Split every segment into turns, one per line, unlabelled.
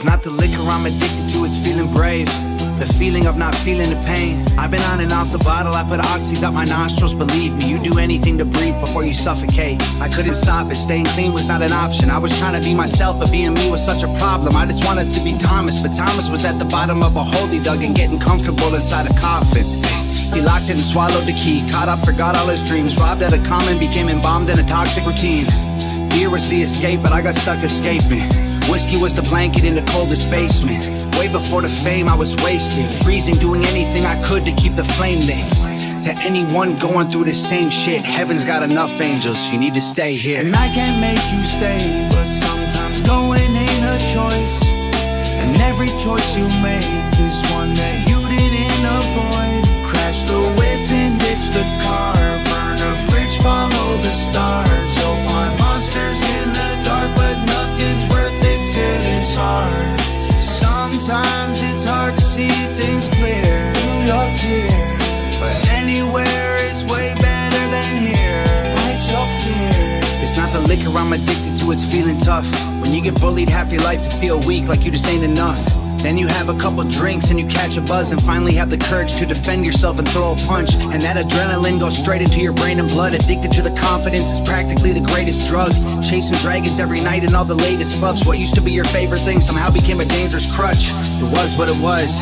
It's not the liquor I'm addicted to, it's feeling brave. The feeling of not feeling the pain. I've been on and off the bottle, I put oxys up my nostrils. Believe me, you do anything to breathe before you suffocate. I couldn't stop it, staying clean was not an option. I was trying to be myself, but being me was such a problem. I just wanted to be Thomas, but Thomas was at the bottom of a hole he dug and getting comfortable inside a coffin. He locked it and swallowed the key, caught up, forgot all his dreams, robbed at a common, became embalmed in a toxic routine. Beer was the escape, but I got stuck escaping. Whiskey was the blanket in the coldest basement. Way before the fame I was wasted, freezing, doing anything I could to keep the flame lit. To anyone going through the same shit, heaven's got enough angels, you need to stay here.
And I can't make you stay, but sometimes going ain't a choice. And every choice you make is one that you didn't avoid. Crash the whip and ditch the car, burn a bridge, follow the stars. You'll find monsters in the dark, but nothing's worth it till it's hard. Sometimes it's hard to see things clear through your tears, but anywhere is way better than here. Fight your fear.
It's not the liquor I'm addicted to, it's feeling tough. When you get bullied half your life, you feel weak, like you just ain't enough. Then you have a couple drinks and you catch a buzz and finally have the courage to defend yourself and throw a punch. And that adrenaline goes straight into your brain and blood. Addicted to the confidence, it's practically the greatest drug. Chasing dragons every night in all the latest clubs. What used to be your favorite thing somehow became a dangerous crutch. It was what it was.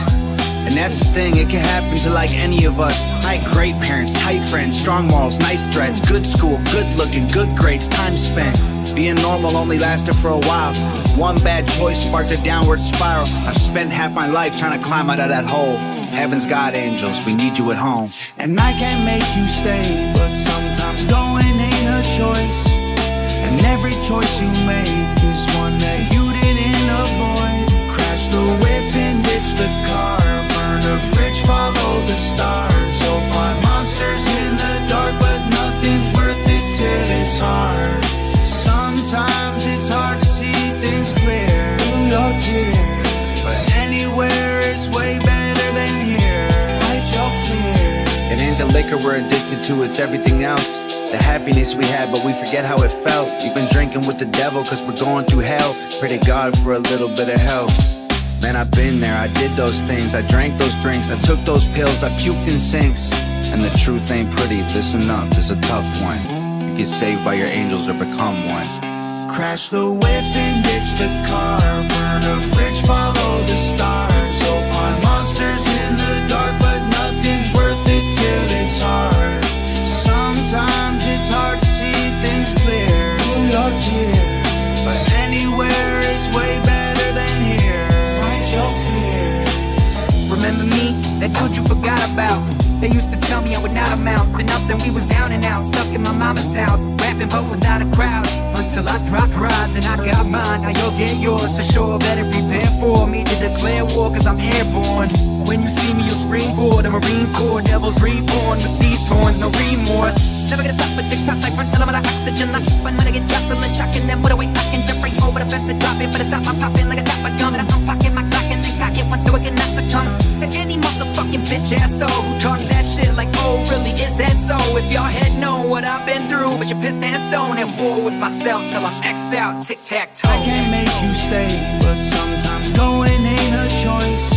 And that's the thing, it can happen to like any of us. I had great parents, tight friends, strong morals, nice threads, good school, good looking, good grades, time spent. Being normal only lasted for a while. One bad choice sparked a downward spiral. I've spent half my life trying to climb out of that hole. Heaven's got angels, we need you at home.
And I can't make you stay, but sometimes going ain't a choice. And every choice you make is one that you didn't avoid. Crash the whip and ditch the car, burn a bridge, follow the stars. You'll find monsters in the dark, but nothing's worth it till it's hard. Sometimes it's hard to see things clear through your tears, but anywhere is way better than here. Fight your fear.
It ain't the liquor we're addicted to, it's everything else. The happiness we had, but we forget how it felt. You've been drinking with the devil cause we're going through hell. Pray to God for a little bit of help. Man, I've been there, I did those things, I drank those drinks, I took those pills, I puked in sinks. And the truth ain't pretty, listen up, it's a tough one. You get saved by your angels or become one.
Crash the whip and ditch the car, burn a bridge, follow the stars. You'll find monsters in the dark, but nothing's worth it till it's hard. Sometimes it's hard to see things clear through your tears, but anywhere is way better than here. Fight your fear.
Remember me? That dude you forgot about. They used to tell me I would not amount to nothing. We was down and out, stuck in my mama's house, rapping but without a crowd. Until I dropped rise and I got mine. Now you'll get yours for sure. Better prepare for me to declare war, cause I'm airborne. When you see me, you'll scream for the Marine Corps. Devils reborn with these horns, no remorse. Never gonna stop with the cops, I run till I'm out of oxygen. Locked up when I get jostling, shocking them with a weight I can jump right over the fence and drop it. By the top I'm popping like a top of gum, and I'm pocking my Glock and then cock it once to it cannot succumb to any motherfucking bitch asshole who talks that shit like, oh really is that so? If y'all had known what I've been through, but your piss hands don't at war with myself till I'm X'd out, tic-tac-toe.
I can't make you stay, but sometimes going ain't a choice.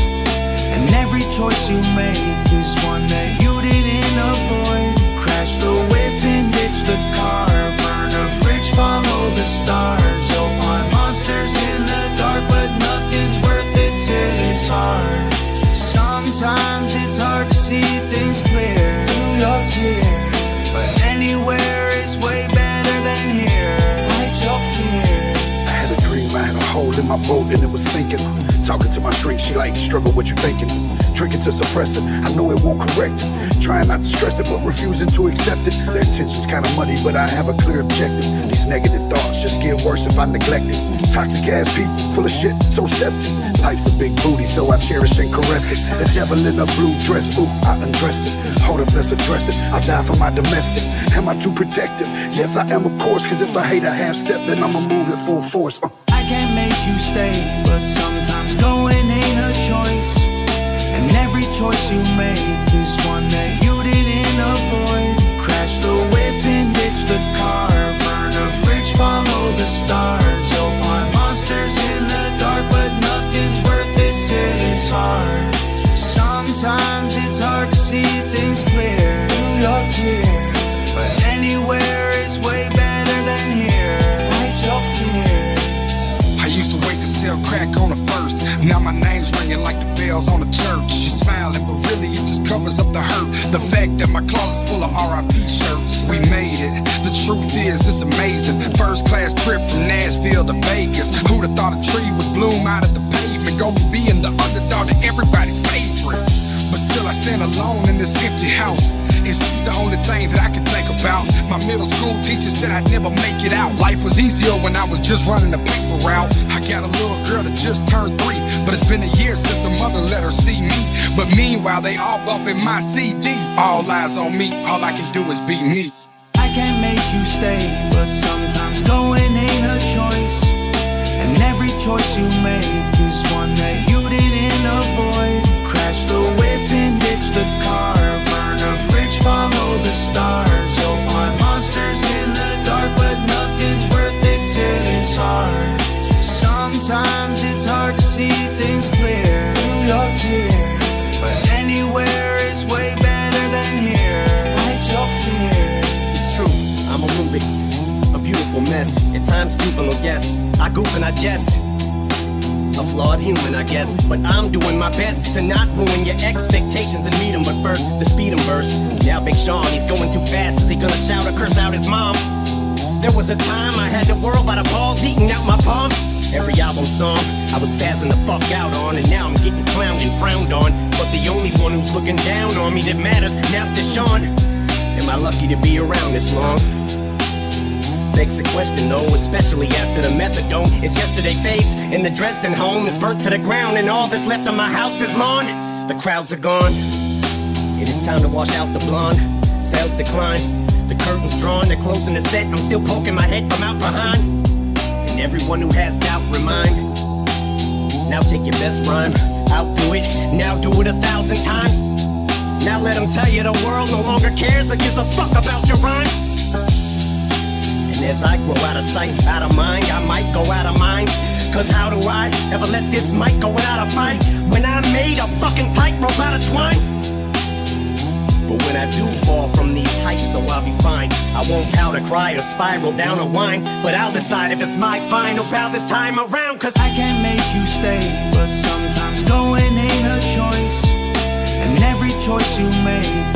And every choice you make is one that you didn't avoid. Crash the whip and ditch the car, burn a bridge, follow the stars. You'll find monsters in the dark, but nothing's worth it till it's hard. Sometimes it's hard to see things clear through your tears, but anywhere is way better than here. Fight your fear.
I had a dream, I had a hole in my boat and it was sinking. Talking to my shrink, she like, struggle, what you thinking? Drinking to suppress it, I know it won't correct it. Trying not to stress it, but refusing to accept it. Their intentions kinda muddy, but I have a clear objective. These negative thoughts just get worse if I neglect it. Toxic ass people, full of shit, so septic. Life's a big booty, so I cherish and caress it. The devil in a blue dress, ooh, I undress it. Hold up, let's address it, I die for my domestic. Am I too protective? Yes, I am, of course, cause if I hate a half step, then I'ma move it full force.
I can't make you stay, but sometimes going ain't a choice. And every choice you make is one that you didn't avoid. Crash the whip and ditch the car, burn a bridge, follow the stars. You'll find monsters in the dark, but nothing
Now my name's ringing like the bells on the church. She's smiling, but really it just covers up the hurt. The fact that my closet's full of RIP shirts. We made it. The truth is, it's amazing. First class trip from Nashville to Vegas. Who'd have thought a tree would bloom out of the pavement? Go from being the underdog to everybody's favorite. But still I stand alone in this empty house, and she's the only thing that I can think about. My middle school teacher said I'd never make it out. Life was easier when I was just running the paper route. I got a little girl that just turned 3, but it's been a year since her mother let her see me. But meanwhile they all bumping my CD. All eyes on me, all I can do is be me.
I can't make you stay, but sometimes going ain't a choice. And every choice you make is one that you didn't avoid. Crash the whip and ditch the car, burn a bridge, follow the stars. You'll find monsters in the dark, but nothing's worth it till it's hard. Sometimes it's hard to see things clear through your tears, but anywhere is way better than here. Fight your fear.
It's true, I'm a Rubik's, a beautiful mess. At times juvenile, yes, I goof and I jest. A flawed human, I guess, but I'm doing my best to not ruin your expectations and meet him. But first, the speed him verse. Now Big Sean, he's going too fast. Is he gonna shout or curse out his mom? There was a time I had the world by the balls eating out my palm. Every album song I was spazzing the fuck out on, and now I'm getting clowned and frowned on. But the only one who's looking down on me that matters now's Deshaun. Am I lucky to be around this long? Begs the question though, especially after the methadone. It's yesterday fades, and the Dresden home is burnt to the ground, and all that's left of my house is lawn. The crowds are gone, it is time to wash out the blonde. Sales decline, the curtains drawn, they're closing the set. I'm still poking my head from out behind, and everyone who has doubt remind. Now take your best rhyme, outdo it, now do it 1,000 times. Now let them tell you the world no longer cares or gives a fuck about your rhymes. And as I grow out of sight, out of mind, I might go out of mind. Cause how do I ever let this mic go without a fight, when I made a fucking tightrope out of twine? But when I do fall from these heights, though I'll be fine. I won't pout or cry or spiral down or whine, but I'll decide if it's my final bout this time around. Cause
I can't make you stay, but sometimes going ain't a choice. And every choice you make